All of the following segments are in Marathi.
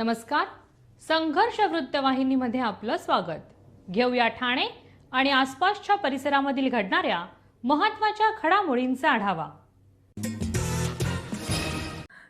नमस्कार. संघर्ष वृत्तवाहिनीमध्ये आपलं स्वागत. घेऊया ठाणे आणि आसपासच्या परिसरामधील घडणाऱ्या महत्त्वाच्या घडामोडींचा आढावा.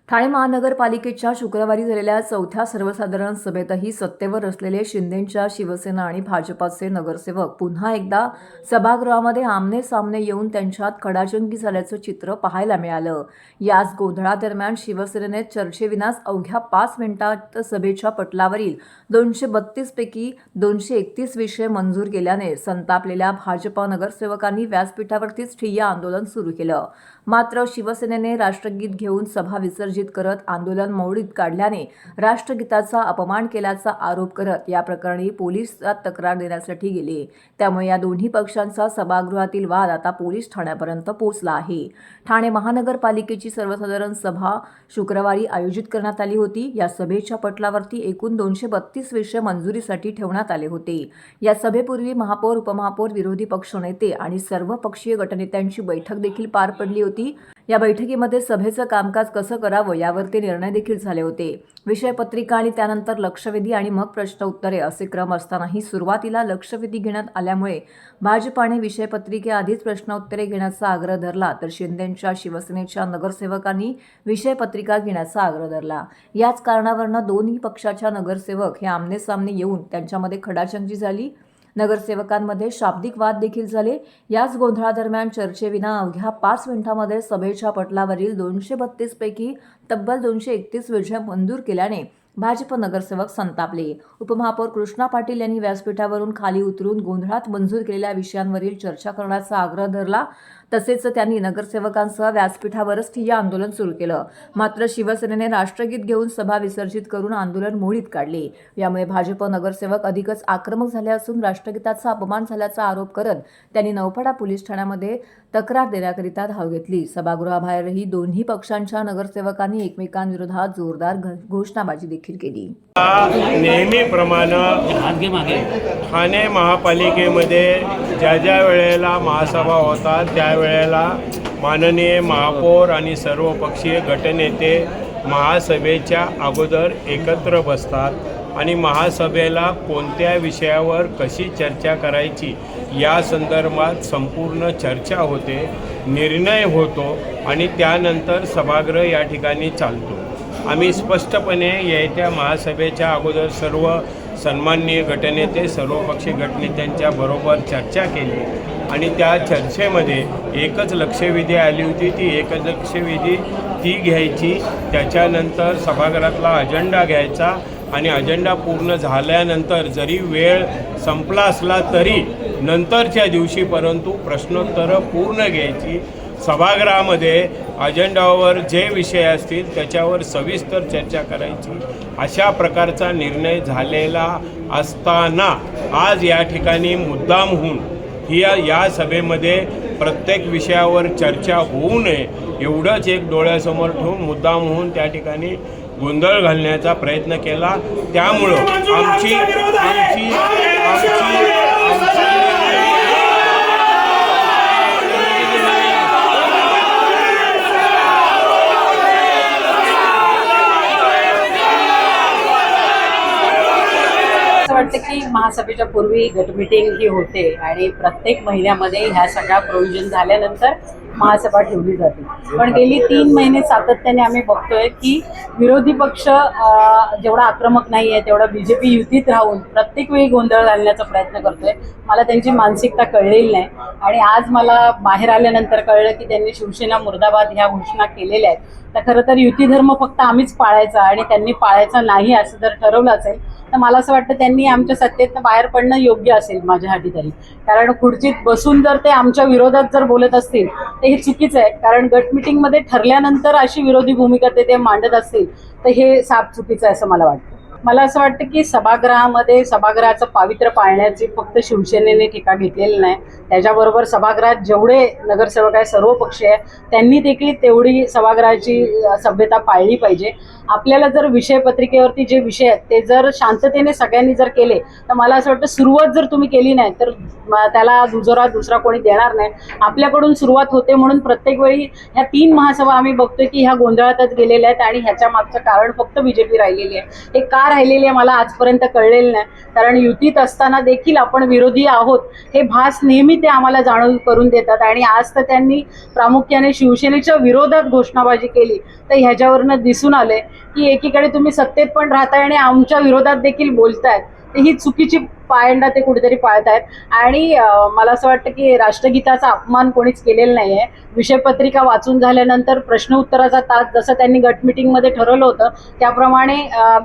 ठाणे महानगरपालिकेच्या शुक्रवारी झालेल्या चौथ्या सर्वसाधारण सभेतही सत्तेवर असलेले शिंदेंच्या शिवसेना आणि भाजपाचे नगरसेवक पुन्हा एकदा सभागृहामध्ये आमने सामने येऊन त्यांच्यात खडाजंगी झाल्याचं चित्र पाहायला मिळालं. याच गोंधळादरम्यान शिवसेनेने चर्चेविनाच अवघ्या 5 मिनिटात सभेच्या पटलावरील 232 पैकी 231 विषय मंजूर केल्याने संतापलेल्या भाजपा नगरसेवकांनी व्यासपीठावरतीच ठिय्या आंदोलन सुरू केलं. मात्र शिवसेनेने राष्ट्रगीत घेऊन सभा विसर्जित करत आंदोलन मोडीत काढल्याने राष्ट्रगीताचा अपमान केल्याचा आरोप करत या प्रकरणी पोलिसात तक्रार देण्यासाठी गेले. त्यामुळे या दोन्ही पक्षांचा सभागृहातील वाद आता पोलीस ठाण्यापर्यंत पोहोचला आहे. ठाणे महानगरपालिकेची सर्वसाधारण सभा शुक्रवारी आयोजित करण्यात आली होती. या सभेच्या पटलावरती एकूण 232 विषय मंजुरीसाठी ठेवण्यात आले होते. या सभेपूर्वी महापौर, उपमहापौर, विरोधी पक्षनेते आणि सर्व पक्षीय गटनेत्यांची बैठक देखील पार पडली होती. या बैठकीमध्ये सभेचं कामकाज कसं करावं यावरती निर्णय देखील झाले होते. विषयपत्रिका आणि त्यानंतर लक्षवेधी आणि मग प्रश्न उत्तरे असे क्रम असतानाही सुरुवातीला लक्षवेधी घेण्यात आल्यामुळे भाजपाने विषयपत्रिकेआधीच प्रश्नोत्तरे घेण्याचा आग्रह धरला, तर शिंदेंच्या शिवसेनेच्या नगरसेवकांनी विषयपत्रिका घेण्याचा आग्रह धरला. याच कारणावरून दोन्ही पक्षाच्या नगरसेवक हे आमनेसामने येऊन त्यांच्यामध्ये खडाजंगी झाली. नगरसेवकांमध्ये शाब्दिक वाद देखील झाले. याच गोंधळादरम्यान चर्चेविना अवघ्या 5 मिनिटांमध्ये सभेच्या पटलावरील 232 पैकी तब्बल 231 विषय मंजूर केल्याने भाजप नगरसेवक संतापले. उपमहापौर कृष्णा पाटील यांनी व्यासपीठावरून खाली उतरून गोंधळात मंजूर केलेल्या विषयांवरील चर्चा करण्याचा आग्रह धरला. तसेच त्यांनी नगरसेवकांसह व्यासपीठावरच ठिय्या आंदोलन सुरू केलं. मात्र शिवसेनेने राष्ट्रगीत घेऊन सभा विसर्जित करून आंदोलन मोडीत काढले. यामुळे भाजप नगरसेवक अधिकच आक्रमक झाले असून राष्ट्रगीताचा अपमान झाल्याचा आरोप करत त्यांनी नौपाडा पोलीस ठाण्यामध्ये तक्रार देण्याकरिता धाव घेतली. सभागृहाबाहेरही दोन्ही पक्षांच्या नगरसेवकांनी एकमेकांविरोधात जोरदार घोषणाबाजी देखील केली. नेहमीप्रमाणे ठाणे महापालिकेमध्ये ज्या वेळेला महासभा होतात त्यावेळेला माननीय महापौर आणि सर्वपक्षीय गटनेते महासभेच्या अगोदर एकत्र बसतात आणि महासभेला कोणत्या विषयावर कशी चर्चा करायची या संदर्भात संपूर्ण चर्चा होते, निर्णय होतो आणि त्यानंतर सभागृह या ठिकाणी चालतो. आम्ही स्पष्टपणे येत्या महासभेच्या अगोदर सर्व सन्माननीय गटनेते, सर्वपक्षीय गटनेत्यांच्या बरोबर चर्चा केली आणि त्या चर्चेमध्ये एकच लक्षवेधी आली होती. ती एकच लक्षवेधी ती घ्यायची, त्याच्यानंतर सभागृहातला अजेंडा घ्यायचा आणि अजेंडा पूर्ण झाल्यानंतर जरी वेळ संपला असला तरी नंतरच्या दिवशी परंतु प्रश्नोत्तरं पूर्ण घ्यायची. सभागृहामध्ये अजेंडावर जे विषय असतील त्याच्यावर सविस्तर चर्चा करायची. अशा प्रकारचा निर्णय झालेला असताना आज या ठिकाणी मुद्दाम होऊन या सभेमध्ये प्रत्येक विषयावर चर्चा होऊ नये एवढंच एक डोळ्यासमोर ठेवून मुद्दाम होऊन त्या ठिकाणी गोंधळ घालण्याचा प्रयत्न केला. त्यामुळं आमची वाटतं की महासभेच्या पूर्वी गटमीटिंग ही होते आणि प्रत्येक महिन्यामध्ये ह्या सगळ्या प्रोव्हिजन झाल्यानंतर महासभा ठेवली जाते. पण गेली 3 महिने सातत्याने आम्ही बघतोय की विरोधी पक्ष जेवढा आक्रमक नाही आहे तेवढा BJP युतीत राहून प्रत्येक वेळी गोंधळ घालण्याचा प्रयत्न करतोय. मला त्यांची मानसिकता कळलेली नाही आणि आज मला बाहेर आल्यानंतर कळलं की त्यांनी शिवसेना मुर्दाबाद ह्या घोषणा केलेल्या आहेत. तर खरं तर युती धर्म फक्त आम्हीच पाळायचा आणि त्यांनी पाळायचा नाही असं जर ठरवलं असेल तर मला असं वाटतं त्यांनी आमच्या सत्तेतनं बाहेर पडणं योग्य असेल माझ्यासाठी तरी. कारण खुर्चीत बसून जर ते आमच्या विरोधात जर बोलत असतील तर हे चुकीचं आहे. कारण गट मिटिंगमध्ये ठरल्यानंतर अशी विरोधी भूमिका ते मांडत असतील तर हे साप चुकीचं आहे असं मला वाटतं. मला असं वाटतं की सभागृहाचं पावित्र्य पाळण्याची फक्त शिवसेनेने ठिका घेतलेली नाही, त्याच्याबरोबर सभागृहात जेवढे नगरसेवक आहे सर्व पक्ष आहे त्यांनी देखील तेवढी सभागृहाची सभ्यता पाळली पाहिजे. आपल्याला जर विषयपत्रिकेवरती जे विषय आहेत ते जर शांततेने सगळ्यांनी जर केले तर मला असं वाटतं सुरुवात जर तुम्ही केली नाही तर त्याला दुजोरा दुसरा कोणी देणार नाही. आपल्याकडून सुरुवात होते म्हणून प्रत्येक वेळी ह्या 3 महासभा आम्ही बघतोय की ह्या गोंधळातच गेलेल्या आहेत आणि ह्याच्या मागचं कारण फक्त बीजेपी राहिलेली आहे. हे का राहिलेली आहे मला आजपर्यंत कळलेलं नाही, कारण युतीत असताना देखील आपण विरोधी आहोत हे भास नेहमी ते आम्हाला जाणून करून देतात आणि आज तर त्यांनी प्रामुख्याने शिवसेनेच्या विरोधात घोषणाबाजी केली. तर ह्याच्यावरनं दिसून आलंय की एकीकडे तुम्ही सत्तेत पण राहताय आणि आमच्या विरोधात देखील बोलतायत, तर ही चुकीची पायंडा ते कुठेतरी पाळतायत. आणि मला असं वाटतं की राष्ट्रगीताचा अपमान कोणीच केलेला नाही आहे. विषयपत्रिका वाचून झाल्यानंतर प्रश्न उत्तराचा तास जसं त्यांनी गट मिटिंगमध्ये ठरवलं होतं त्याप्रमाणे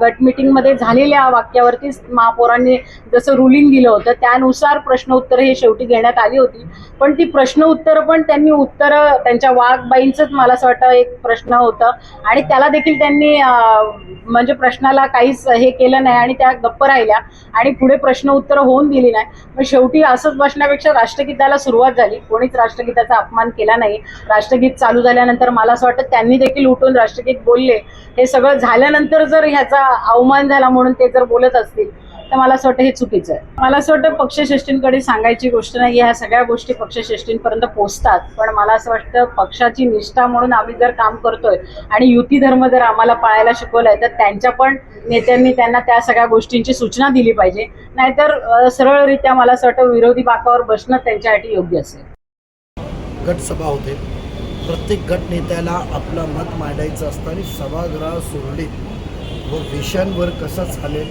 गट मिटिंगमध्ये झालेल्या वाक्यावरती महापौरांनी जसं रुलिंग दिलं होतं त्यानुसार प्रश्न उत्तरं हे शेवटी घेण्यात आली होती. पण ती प्रश्न उत्तरं पण त्यांनी उत्तरं त्यांच्या वाघबाईंचंच मला असं वाटतं एक प्रश्न होतं आणि त्याला देखील त्यांनी म्हणजे प्रश्नाला काहीच हे केलं नाही आणि त्या गप्प राहिल्या आणि पुढे प्रश्न उत्तरं होऊन दिली नाही. मग शेवटी असंच बसण्यापेक्षा राष्ट्रगीताला सुरुवात झाली, कोणीच राष्ट्रगीताचा अपमान केला नाही. राष्ट्रगीत चालू झाल्यानंतर मला असं वाटतं त्यांनी देखील उठून राष्ट्रगीत बोलले. हे सगळं झाल्यानंतर जर ह्याचा अवमान झाला म्हणून ते जर बोलत असतील तर मला असं वाटतं हे चुकीचं आहे. मला असं वाटतं पक्षश्रेष्ठींकडे सांगायची गोष्ट नाही, ह्या सगळ्या गोष्टी पक्षश्रेष्ठींपर्यंत पोहोचतात. पण मला असं वाटतं पक्षाची निष्ठा म्हणून आम्ही जर काम करतोय आणि युती धर्म जर आम्हाला पाळायला शिकवलाय तर त्यांच्या पण नेत्यांनी त्यांना त्या सगळ्या गोष्टींची सूचना दिली पाहिजे. नाहीतर सरळरित्या मला असं वाटतं विरोधी बाकावर बसणं त्यांच्यासाठी योग्य असेल. गटसभा होते, प्रत्येक गट नेत्याला आपलं मत मांडायचं असतं आणि सभागृह सुरळीत व विषयांवर कसं चालेल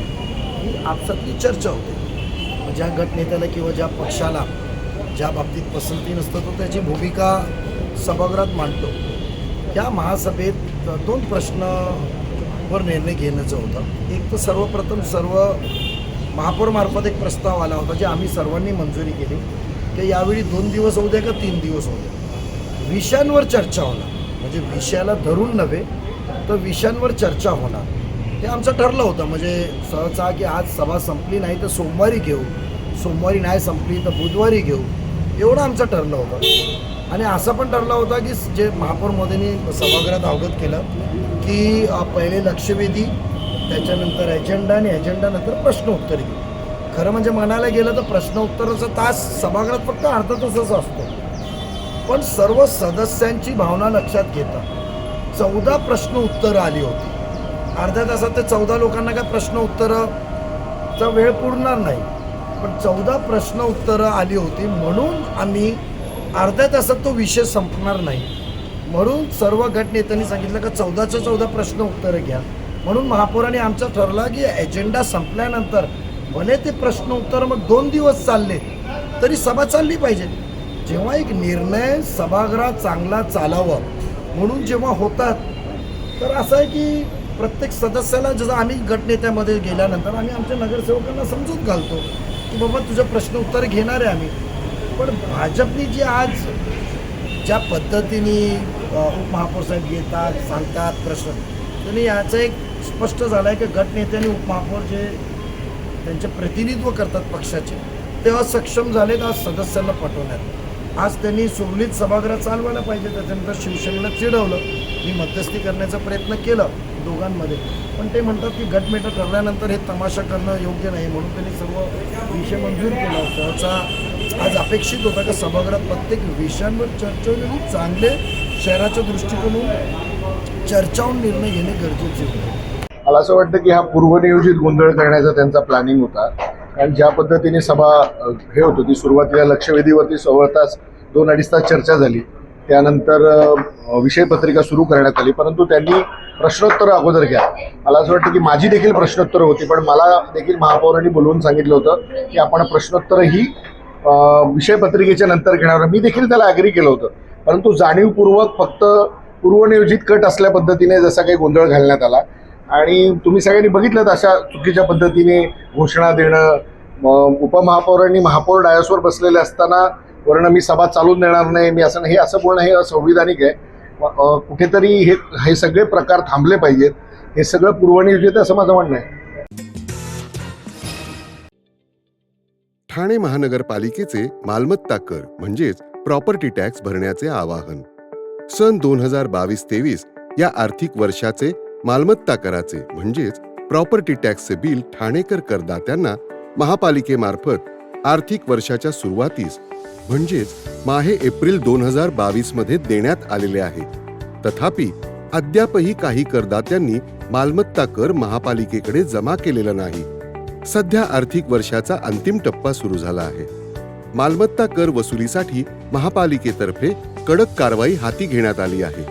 ही आपसातली चर्चा होते. ज्या गटनेत्याला किंवा ज्या पक्षाला ज्या बाबतीत पसंती नसतं तो त्याची भूमिका सभागृहात मांडतो. या महासभेत 2 प्रश्नावर निर्णय घेण्याचं होतं. एक तर सर्वप्रथम सर्व महापौरमार्फत एक प्रस्ताव आला होता जे आम्ही सर्वांनी मंजुरी केली की यावेळी 2 दिवस होऊ द्या का 3 दिवस होऊ द्या, विषयांवर चर्चा होणार. म्हणजे विषयाला धरून नव्हे तर विषयांवर चर्चा होणार हे आमचं ठरलं होतं. म्हणजे सहसा की आज सभा संपली नाही तर सोमवारी घेऊ, सोमवारी नाही संपली तर बुधवारी घेऊ, एवढं आमचं ठरलं होतं. आणि असं पण ठरलं होतं की जे महापौर मोदींनी सभागृहात अवगत केलं की पहिले लक्षवेधी, त्याच्यानंतर एजेंडा आणि एजेंडानंतर प्रश्न उत्तर घेऊ. खरं म्हणजे म्हणायला गेलं तर प्रश्न उत्तराचा तास सभागृहात फक्त अर्धा तासच असतो. पण सर्व सदस्यांची भावना लक्षात घेता 14 प्रश्न उत्तरं आली होती. अर्ध्या तासात ते 14 लोकांना काय प्रश्न उत्तराचा वेळ पुरणार नाही, पण 14 प्रश्न उत्तरं आली होती म्हणून आम्ही अर्ध्या तासात तो विषय संपणार नाही म्हणून सर्व गटनेत्यांनी सांगितलं का 14च्या 14 प्रश्न उत्तरं घ्या. म्हणून महापौरांनी आमचं ठरलं की एजेंडा संपल्यानंतर भले ते प्रश्न उत्तर मग 2 दिवस चालले तरी सभा चालली पाहिजे. जेव्हा एक निर्णय सभागृह चांगला चालावं म्हणून जेव्हा होतात तर असं आहे की प्रत्येक सदस्याला जसं आम्ही गटनेत्यामध्ये गेल्यानंतर आम्ही आमच्या नगरसेवकांना समजूत घालतो की बाबा तुझं प्रश्न उत्तर घेणार आहे आम्ही. पण भाजपनी जी आज ज्या पद्धतीने उपमहापौर साहेब येतात सांगतात प्रश्न, त्यांनी याचं एक स्पष्ट झालं आहे की गटनेते आणि उपमहापौर जे त्यांचे प्रतिनिधित्व करतात पक्षाचे ते असक्षम झालेत आज सदस्यांना पटवण्यात. आज त्यांनी सुरळीत सभागृह चालवायला पाहिजे. त्याच्यानंतर शिवसेनेला चिडवलं, मी मध्यस्थी करण्याचा प्रयत्न केला दोघांमध्ये, पण ते म्हणतात की गटमेटं ठरल्यानंतर हे तमाशा करणं योग्य नाही म्हणून त्यांनी सर्व विषय मंजूर केला. त्याचा आज अपेक्षित होता की सभागृहात प्रत्येक विषयांवर चर्चा होईल, चांगले शहराच्या दृष्टिकोनातून चर्चावून निर्णय घेणे गरजेचे होते. मला असं वाटतं की हा पूर्वनियोजित गोंधळ करण्याचा त्यांचा प्लॅनिंग होता. कारण ज्या पद्धतीने सभा हे होत होती, सुरुवातीला लक्षवेधीवरती जवळपास 2-2.5 तास चर्चा झाली, त्यानंतर विषयपत्रिका सुरू करण्यात आली, परंतु त्यांनी प्रश्नोत्तरं अगोदर घ्या. मला असं वाटतं की माझी देखील प्रश्नोत्तरं होती, पण मला देखील महापौरांनी बोलवून सांगितलं होतं की आपण प्रश्नोत्तरं ही विषयपत्रिकेच्या नंतर घेणार. मी देखील त्याला ॲग्री केलं होतं, परंतु जाणीवपूर्वक फक्त पूर्वनियोजित कट असल्या पद्धतीने जसा काही गोंधळ घालण्यात आला आणि तुम्ही सगळ्यांनी बघितलं अशा चुकीच्या पद्धतीने घोषणा देणं. उपमहापौरांनी महापौर डायसवर बसलेले असताना वर्ण मी सभा चालून देणार नाही, मी असं हे असं बोलणं हे असंविधानिक आहे. कुठेतरी हे सगळे प्रकार थांबले पाहिजेत. हे सगळं पूर्वनियोजित आहे असं माझं म्हणणं आहे. ठाणे महानगरपालिकेचे मालमत्ता कर म्हणजेच प्रॉपर्टी टॅक्स भरण्याचे आवाहन. सन 2022-23 या आर्थिक वर्षाचे मालमत्ता कराचे म्हणजेच प्रॉपर्टी टॅक्सचे बिल ठाणेकर करदात्यांना महापालिकेमार्फत आर्थिक वर्षाच्या सुरुवातीस म्हणजेच माहे एप्रिल 2022 मध्ये देण्यात आलेले आहे. तथापि अद्यापही काही करदात्यांनी मालमत्ता कर महापालिकेकडे जमा केलेला नाही. सध्या आर्थिक वर्षाचा अंतिम टप्पा सुरू झाला आहे. मालमत्ता कर वसुलीसाठी महापालिकेतर्फे कडक कारवाई हाती घेण्यात आली आहे.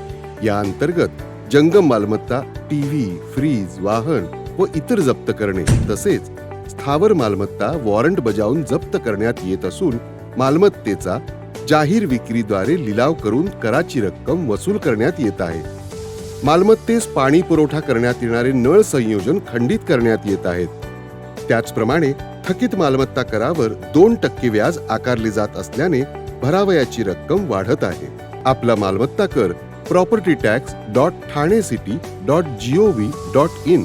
या अंतर्गत जंगम मालमत्ता, टीव्ही, फ्रीज, वाहन व इतर जप्त करणे तसेच स्थावर मालमत्ता वॉरंट बजावून जप्त करण्यात येत असून मालमत्तेचा जाहीर विक्रीद्वारे लिलाव करून कराची रक्कम वसूल करण्यात येत आहे. मालमत्तेस पाणी पुरवठा करण्यात येणारे नळ संयोजन खंडित करण्यात येत आहेत. त्याचप्रमाणे थकीत मालमत्ता करावर 2% व्याज आकारले जात असल्याने भरावयाची रक्कम वाढत आहे. आपला मालमत्ता कर propertytax.thanecity.gov.in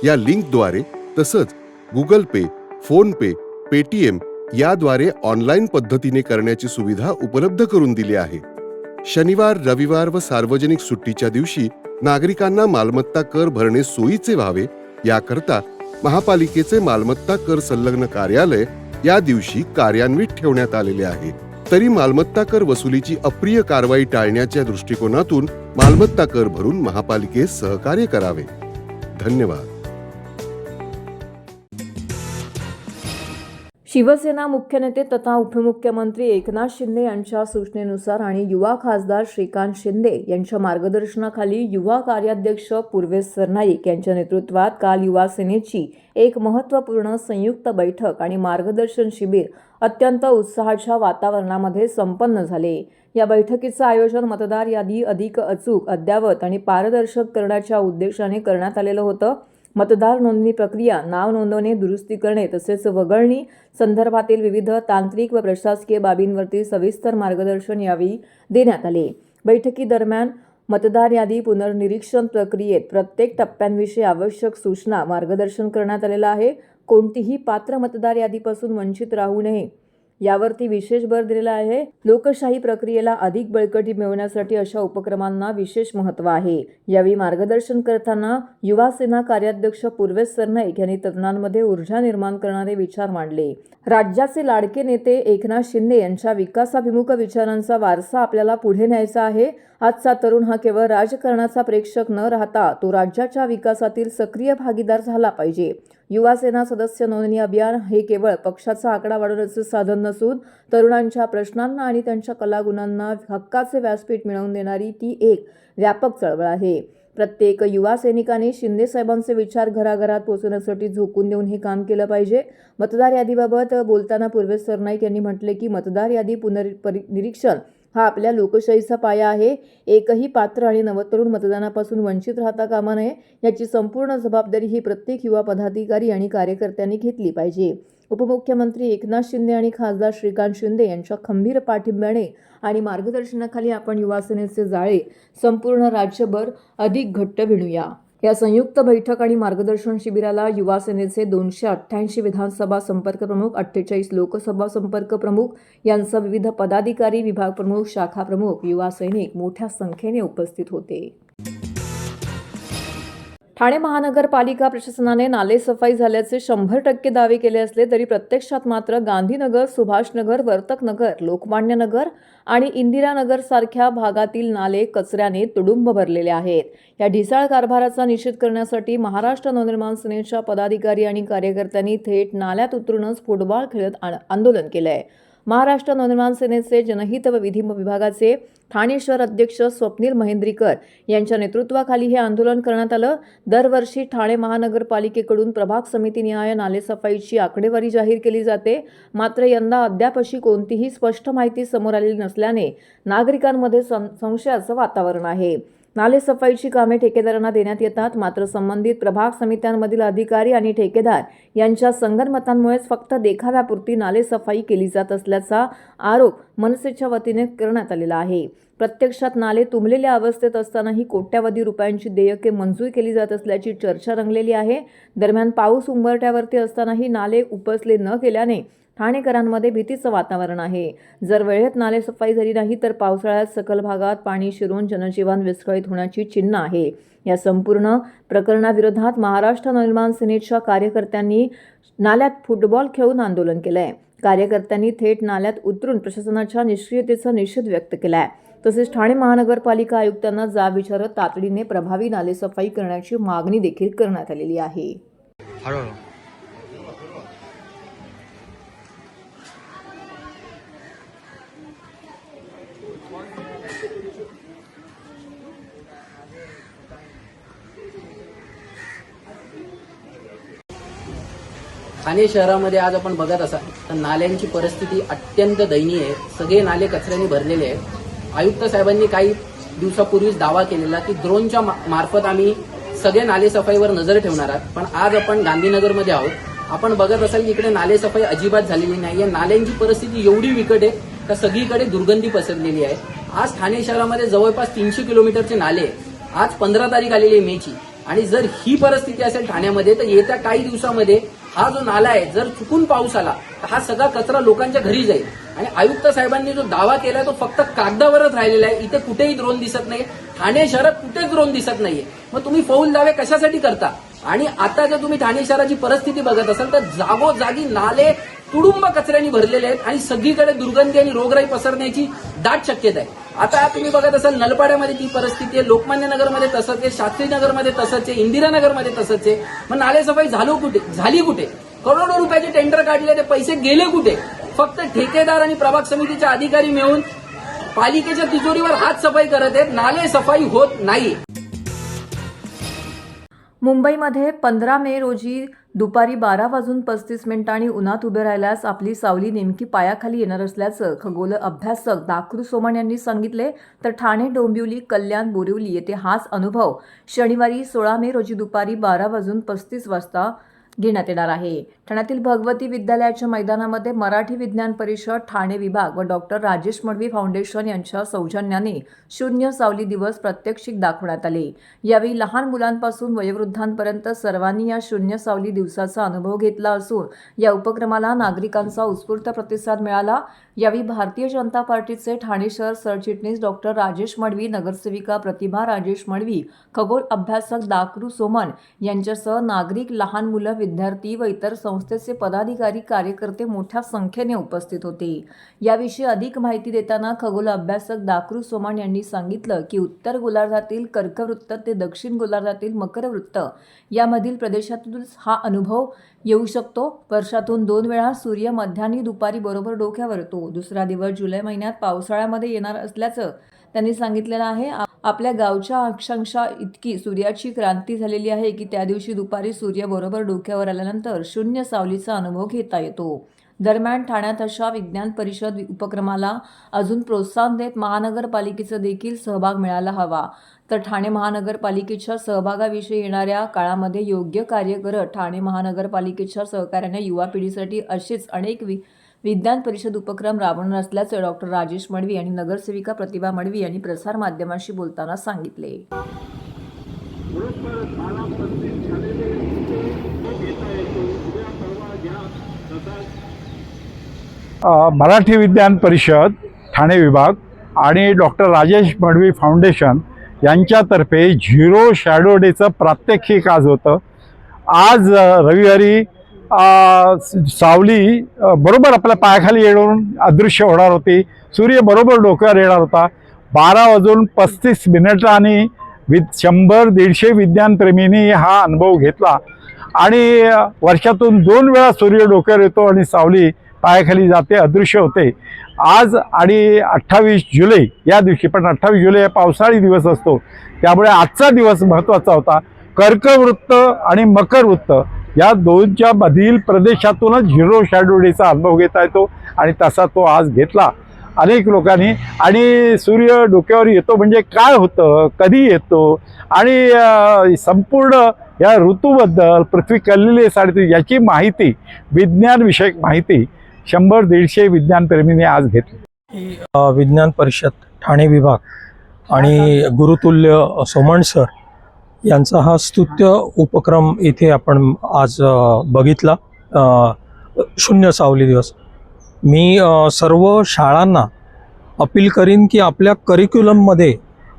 या लिंकद्वारे तसंच गुगल पे, फोन पे, पेटीएम याद्वारे ऑनलाईन पद्धतीने करण्याची सुविधा उपलब्ध करून दिली आहे. शनिवार, रविवार व सार्वजनिक सुट्टीच्या दिवशी नागरिकांना मालमत्ता कर भरणे सोयीचे व्हावे याकरता महापालिकेचे मालमत्ता कर संलग्न कार्यालय या दिवशी कार्यान्वित ठेवण्यात आलेले आहे. तरी मालमत्ता कर वसुलीची अप्रिय कारवाई टाळण्याच्या दृष्टिकोनातून मालमत्ता कर भरून महापालिकेस सहकार्य करावे. धन्यवाद. शिवसेना मुख्य नेते तथा उपमुख्यमंत्री एकनाथ शिंदे यांच्या सूचनेनुसार आणि युवा खासदार श्रीकांत शिंदे यांच्या मार्गदर्शनाखाली युवा कार्याध्यक्ष पूर्वेश सरनाईक यांच्या नेतृत्वात काल युवा सेनेची एक महत्त्वपूर्ण संयुक्त बैठक आणि मार्गदर्शन शिबिर अत्यंत उत्साहाच्या वातावरणामध्ये संपन्न झाले. या बैठकीचं आयोजन मतदार यादी अधिक अचूक, अद्ययावत आणि पारदर्शक करण्याच्या उद्देशाने करण्यात आलेलं होतं. मतदार नोंदणी प्रक्रिया, नाव नोंदवणे, दुरुस्ती करणे तसेच वगळणी संदर्भातील विविध तांत्रिक व प्रशासकीय बाबींवरती सविस्तर मार्गदर्शन यावेळी देण्यात आले. बैठकीदरम्यान मतदार यादी पुनर्निरीक्षण प्रक्रियेत प्रत्येक टप्प्यांविषयी आवश्यक सूचना, मार्गदर्शन करण्यात आलेलं आहे. कोणतीही पात्र मतदार यादीपासून वंचित राहू नये यावरती विशेष भर दिलेला आहे. लोकशाही प्रक्रियेला अधिक बळकटी मिळवण्यासाठी अशा उपक्रमांना विशेष महत्त्व आहे. यावेळी मार्गदर्शन करताना युवा सेना कार्याध्यक्ष पूर्वेश सरनाईक यांनी तरुणांमध्ये ऊर्जा निर्माण करणारे विचार मांडले. राज्याचे लाडके नेते एकनाथ शिंदे यांच्या विकासाभिमुख विचारांचा वारसा आपल्याला पुढे न्यायचा आहे. आजचा तरुण हा केवळ राजकारणाचा प्रेक्षक न राहता तो राज्याच्या विकासातील सक्रिय भागीदार झाला पाहिजे. युवा सेना सदस्य नोंदणी अभियान हे केवळ पक्षाचा आकडा वाढवण्याचे साधन नसून तरुणांच्या प्रश्नांना आणि त्यांच्या कलागुणांना हक्काचे व्यासपीठ मिळवून देणारी ती एक व्यापक चळवळ आहे. प्रत्येक युवा सैनिकाने शिंदे साहेबांचे विचार घराघरात पोहोचवण्यासाठी झोकून देऊन हे काम केलं पाहिजे. मतदार यादीबाबत बोलताना पूर्वेश सरनाईक यांनी म्हटले की मतदार यादी पुनर्निरीक्षण हा आपल्या लोकशाहीचा पाया आहे. एकही पात्र आणि नवतरुण मतदानापासून वंचित राहता कामा नये याची संपूर्ण जबाबदारी ही प्रत्येक युवा पदाधिकारी आणि कार्यकर्त्यांनी घेतली पाहिजे. उपमुख्यमंत्री एकनाथ शिंदे आणि खासदार श्रीकांत शिंदे यांच्या खंबीर पाठिंब्याने आणि मार्गदर्शनाखाली आपण युवा सेनेचे जाळे संपूर्ण राज्यभर अधिक घट्ट विणूया. या संयुक्त बैठक आणि मार्गदर्शन शिबिराला युवा सेनेचे 288 विधानसभा संपर्क प्रमुख, 48 लोकसभा संपर्क प्रमुख यांसह विविध पदाधिकारी, विभाग प्रमुख, शाखा प्रमुख, युवा सैनिक मोठ्या संख्येने उपस्थित होते. ठाणे महानगरपालिका प्रशासनाने नालेसफाई झाल्याचे 100% दावे केले असले तरी प्रत्यक्षात मात्र गांधीनगर, सुभाषनगर, वर्तकनगर, लोकमान्यनगर आणि इंदिरानगर सारख्या भागातील नाले कचऱ्याने तुडुंब भरलेले आहेत. या ढिसाळ कारभाराचा निषेध करण्यासाठी महाराष्ट्र नवनिर्माण सेनेच्या पदाधिकारी आणि कार्यकर्त्यांनी थेट नाल्यात उतरूनच फुटबॉल खेळत आंदोलन केलंय. महाराष्ट्र नवनिर्माण सेनेचे जनहित व विधी विभागाचे ठाणे शहर अध्यक्ष स्वप्नील महेंद्रीकर यांच्या नेतृत्वाखाली हे आंदोलन करण्यात आलं. दरवर्षी ठाणे महानगरपालिकेकडून प्रभाग समितीनिहाय नालेसफाईची आकडेवारी जाहीर केली जाते. मात्र यंदा अद्याप अशी कोणतीही स्पष्ट माहिती समोर आलेली नसल्याने नागरिकांमध्ये संशयाचं वातावरण आहे. नालेसफाईची कामे ठेकेदारांना देण्यात येतात, मात्र संबंधित प्रभाग समित्यांमधील अधिकारी आणि ठेकेदार यांच्या संगनमतांमुळेच फक्त देखाव्यापुरती नालेसफाई केली जात असल्याचा आरोप मनसेच्या वतीने करण्यात आलेला आहे. प्रत्यक्षात नाले तुंबलेल्या अवस्थेत असतानाही कोट्यावधी रुपयांची देयके मंजूर केली जात असल्याची चर्चा रंगलेली आहे. दरम्यान पाऊस उंबरठ्यावरती असतानाही नाले उपसले न गेल्याने ठाणेकरांमध्ये भीतीचं वातावरण आहे. जर वेळेत नालेसफाई झाली नाही तर पावसाळ्यात सखल भागात पाणी शिरून जनजीवन विस्कळीत होण्याची चिन्ह आहे. या संपूर्ण प्रकरणाविरोधात महाराष्ट्र नवनिर्माण सेनेच्या कार्यकर्त्यांनी नाल्यात फुटबॉल खेळून आंदोलन केलंय. कार्यकर्त्यांनी थेट नाल्यात उतरून प्रशासनाच्या निष्क्रियतेचा निषेध व्यक्त केलाय. तसेच ठाणे महानगरपालिका आयुक्तांना जाब विचारत तातडीने प्रभावी नालेसफाई करण्याची मागणी देखील करण्यात आलेली आहे. ठाणे शहरामध्ये आज आपण बघत असाल तर नाल्यांची परिस्थिती अत्यंत दयनीय आहे. सगळे नाले कचऱ्याने भरलेले आहेत. आयुक्त साहेबांनी काही दिवसापूर्वीच दावा केलेला की ड्रोनच्या मार्फत आम्ही सगळे नालेसफाईवर नजर ठेवणार आहोत. पण आज आपण गांधीनगरमध्ये आहोत. आपण बघत असाल की इकडे नालेसफाई अजिबात झालेली नाही. या नाल्यांची परिस्थिती एवढी बिकट आहे का सगळीकडे दुर्गंधी पसरलेली आहे. आज ठाणे शहरामध्ये जवळपास 300 किलोमीटरचे नाले आहे. आज 15 तारीख आलेली आहे मेची. आणि जर ही परिस्थिती असेल ठाण्यामध्ये तर येत्या काही दिवसामध्ये हा जो नाला आहे जर चुकून पाऊस आला तर हा सगळा कचरा लोकांच्या घरी जाईल. आणि आयुक्त साहेबांनी जो दावा केलाय तो फक्त कागदावरच राहिलेला आहे. इथे कुठेही ड्रोन दिसत नाही. ठाणे शहरात कुठेच ड्रोन दिसत नाहीये. मग तुम्ही फौल दावे कशासाठी करता? आणि आता जर तुम्ही ठाणे शहराची परिस्थिती बघत असाल तर जागोजागी नाले तुडुंब कचऱ्याने भरलेले आहेत आणि सगळीकडे दुर्गंधी आणि रोगराई पसरण्याची दाट शक्यता आहे. आता तुम्ही बघत असाल नलपाड्यामध्ये ती परिस्थिती आहे, लोकमान्य नगरमध्ये तसंच आहे, शास्त्री नगरमध्ये तसंच आहे, इंदिरानगरमध्ये तसंच आहे. मग नालेसफाई झाली कुठे? करोडो रुपयाचे टेंडर काढले, ते पैसे गेले कुठे? फक्त ठेकेदार आणि प्रभाग समितीचे अधिकारी मिळून पालिकेच्या तिजोरीवर हात सफाई करत आहेत. नाले सफाई होत नाही. मुंबईमध्ये 15 मे रोजी दुपारी 12:35 उन्हात उभे राहिल्यास आपली सावली नेमकी पायाखाली येणार असल्याचं खगोल अभ्यासक दाकृ सोमण यांनी सांगितले. तर ठाणे, डोंबिवली, कल्याण, बोरिवली येथे हाच अनुभव शनिवारी 16 मे रोजी दुपारी 12:35 घेण्यात येणार आहे. ठाण्यातील भगवती विद्यालयाच्या मैदानामध्ये मराठी विज्ञान परिषद ठाणे विभाग व डॉक्टर राजेश मडवी फाउंडेशन यांच्या सौजन्याने शून्य सावली दिवस प्रात्यक्षिक दाखवण्यात आले. यावेळी लहान मुलांपासून वयोवृद्धांपर्यंत सर्वांनी या शून्य सावली दिवसाचा अनुभव घेतला असून या उपक्रमाला नागरिकांचा उत्स्फूर्त प्रतिसाद मिळाला. यावेळी भारतीय जनता पार्टीचे ठाणे शहर सरचिटणीस डॉक्टर राजेश मडवी, नगरसेविका प्रतिभा राजेश मडवी, खगोल अभ्यासक दाकृ सोमण यांच्यासह नागरिक, लहान मुलं, विद्यार्थी व इतर संस्थेचे पदाधिकारी, कार्यकर्ते मोठ्या संख्येने उपस्थित होते. याविषयी अधिक माहिती देताना खगोल अभ्यासक दाकृ सोमण यांनी सांगितलं की उत्तर गोलार्धातील कर्कवृत्त ते दक्षिण गोलार्धातील मकरवृत्त यामधील प्रदेशातून हा अनुभव येऊ शकतो. वर्षातून 2 वेळा सूर्य मध्यान्ही दुपारी बरोबर डोक्यावर येतो. दुसरा दिवस जुलै महिन्यात पावसाळ्यामध्ये येणार असल्याचं त्यांनी सांगितलेलं आहे. आपल्या गावच्या अक्षांशा इतकी सूर्याची क्रांती झालेली आहे की त्या दिवशी दुपारी सूर्य बरोबर डोक्यावर आल्यानंतर शून्य सावलीचा अनुभव घेता येतो. दरम्यान ठाण्यात अशा विज्ञान परिषद उपक्रमाला अजून प्रोत्साहन देत महानगरपालिकेचा देखील सहभाग मिळायला हवा. तर ठाणे महानगरपालिकेच्या सहभागाविषयी येणाऱ्या काळामध्ये योग्य कार्य करत ठाणे महानगरपालिकेच्या सहकार्याने युवा पिढीसाठी असेच अनेक विज्ञान परिषद उपक्रम राबवणार असल्याचं डॉक्टर राजेश मडवी आणि नगरसेविका प्रतिभा मडवी यांनी प्रसारमाध्यमांशी बोलताना सांगितले. मराठी विज्ञान परिषद ठाणे विभाग आणि डॉक्टर राजेश मडवी फाउंडेशन यांच्यातर्फे झिरो शॅडो डेचं प्रात्यक्षिक आज होतं. आज रविवारी सावली बरोबर आपल्या पायाखाली येऊन अदृश्य होणार होती. सूर्य बरोबर डोक्यावर येणार होता. 12:35 आणि 100-150 विज्ञानप्रेमींनी हा अनुभव घेतला. आणि वर्षातून 2 वेळा सूर्य डोक्यावर येतो आणि सावली पायाखाली जाते, अदृश्य होते. आज आणि 28 जुलै या दिवशी, पण 28 जुलै हा पावसाळी दिवस असतो त्यामुळे आजचा दिवस महत्त्वाचा होता. कर्कवृत्त आणि मकरवृत्त या दोनच्या मधील प्रदेशातूनच झिरो शॅडो डेचा अनुभव घेता येतो आणि तसा तो आज घेतला अनेक लोकांनी. आणि सूर्य डोक्यावर येतो म्हणजे काय होतं, कधी येतो आणि संपूर्ण या ऋतूबद्दल पृथ्वी कललेली आहे 3.5 याची माहिती, विज्ञानविषयक माहिती 100-150 विज्ञानप्रेमींनी आज घेतली. विज्ञान परिषद ठाणे विभाग आणि गुरुतुल्य सोमण सर यांचा हा स्तुत्य उपक्रम इथे आपण आज बघितला. शून्य सावली दिवस मी सर्व शाळांना अपील करीन की आपल्या करिक्युलममध्ये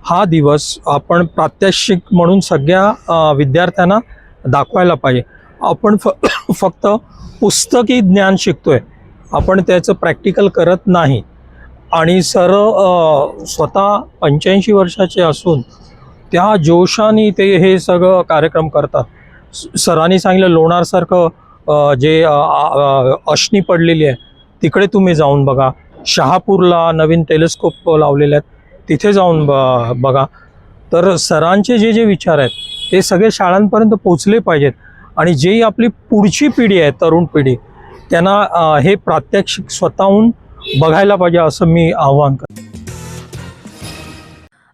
हा दिवस आपण प्रात्यक्षिक म्हणून सगळ्या विद्यार्थ्यांना दाखवायला पाहिजे. आपण फक्त पुस्तकी ज्ञान शिकतोय, आपण त्याचं प्रॅक्टिकल करत नाही. आणि सर स्वतः 85 वर्षाचे असून त्या जोशाने ते हे सगळं कार्यक्रम करतात. सरांनी सांगितलं लोणारसारखं जे अशनी पडलेली आहे तिकडे तुम्ही जाऊन बघा. शहापूरला नवीन टेलिस्कोप लावलेले आहेत, तिथे जाऊन बघा. तर सरांचे जे जे विचार आहेत ते सगळे शाळांपर्यंत पोचले पाहिजेत. आणि जे आपली पुढची पिढी आहे, तरुण पिढी, त्यांना हे प्रात्यक्षिक स्वतःहून बघायला पाहिजे असं मी आवाहन करतो.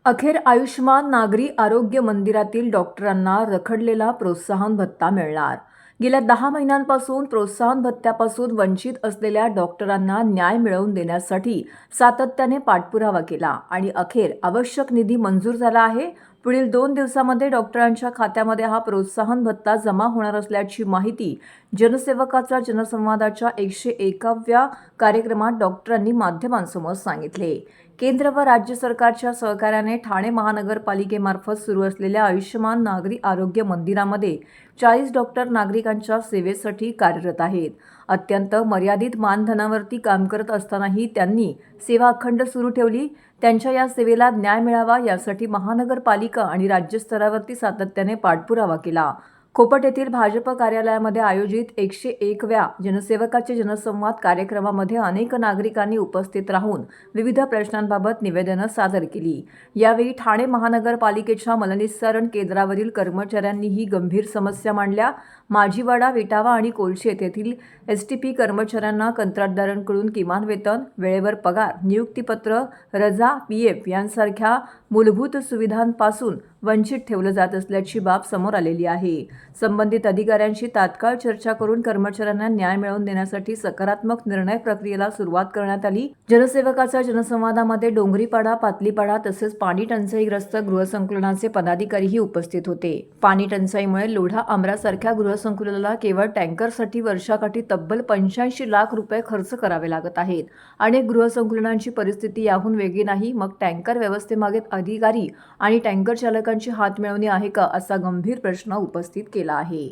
अखेर आयुष्मान नागरी आरोग्य मंदिरातील डॉक्टरांना रखडलेला प्रोत्साहन भत्ता मिळणार. गेल्या 10 महिन्यांपासून प्रोत्साहन भत्त्यापासून वंचित असलेल्या डॉक्टरांना न्याय मिळवून देण्यासाठी सातत्याने पाठपुरावा केला आणि अखेर आवश्यक निधी मंजूर झाला आहे. पुढील 2 दिवसामध्ये डॉक्टरांच्या खात्यामध्ये हा प्रोत्साहन भत्ता जमा होणार असल्याची माहिती जनसेवकाचा जनसंवादाच्या 101व्या कार्यक्रमात डॉक्टरांनी माध्यमांसमोर सांगितले. केंद्र व राज्य सरकारच्या सहकार्याने ठाणे महानगरपालिकेमार्फत सुरू असलेल्या आयुष्यमान नागरी आरोग्य मंदिरामध्ये 40 डॉक्टर नागरिकांच्या सेवेसाठी कार्यरत आहेत. अत्यंत मर्यादित मानधनावरती काम करत असतानाही त्यांनी सेवा अखंड सुरू ठेवली. त्यांच्या या सेवेला न्याय मिळावा यासाठी महानगरपालिका आणि राज्यस्तरावरती सातत्याने पाठपुरावा केला. खोपट येथील भाजप कार्यालयामध्ये आयोजित 101व्या जनसेवकाचे जनसंवाद कार्यक्रमामध्ये अनेक नागरिकांनी उपस्थित राहून विविध प्रश्नांबाबत निवेदनं सादर केली. यावेळी ठाणे महानगरपालिकेच्या मलनिस्सारण केंद्रावरील कर्मचाऱ्यांनीही गंभीर समस्या मांडल्या. माझीवाडा, विटावा आणि कोलशेत येथील STP कर्मचाऱ्यांना कंत्राटदारांकडून किमान वेतन, वेळेवर पगार, नियुक्तीपत्र, रजा, PF यांसारख्या मूलभूत सुविधांपासून वंचित ठेवलं जात असल्याची बाब समोर आलेली आहे. संबंधित अधिकाऱ्यांशी तात्काळ चर्चा करून कर्मचाऱ्यांना न्याय मिळवून देण्यासाठी सकारात्मक निर्णय प्रक्रियेला सुरुवात करण्यात आली. जनसेवकाच्या जनसंवादामध्ये डोंगरीपाडा, पातलीपाडा तसेच पाणी टंचाईग्रस्त गृहसंकुलनाचे पदाधिकारीही उपस्थित होते. पाणी टंचाईमुळे लोढा आमरासारख्या गृहसंकुलाला केवळ टँकरसाठी वर्षाकाठी तब्बल 85 लाख रुपये खर्च करावे लागत आहेत. अनेक गृहसंकुलनांची परिस्थिती याहून वेगळी नाही. मग टँकर व्यवस्थेमागे अधिकारी आणि टँकर चालकांची हातमिळवणी आहे का, असा गंभीर प्रश्न उपस्थित केला आहे.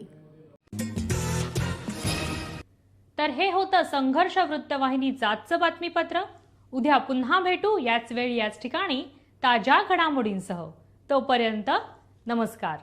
तर हे होतं संघर्ष वृत्तवाहिनीचं आजचं बातमीपत्र. उद्या पुन्हा भेटू याच वेळी याच ठिकाणी ताज्या घडामोडींसह. तोपर्यंत नमस्कार.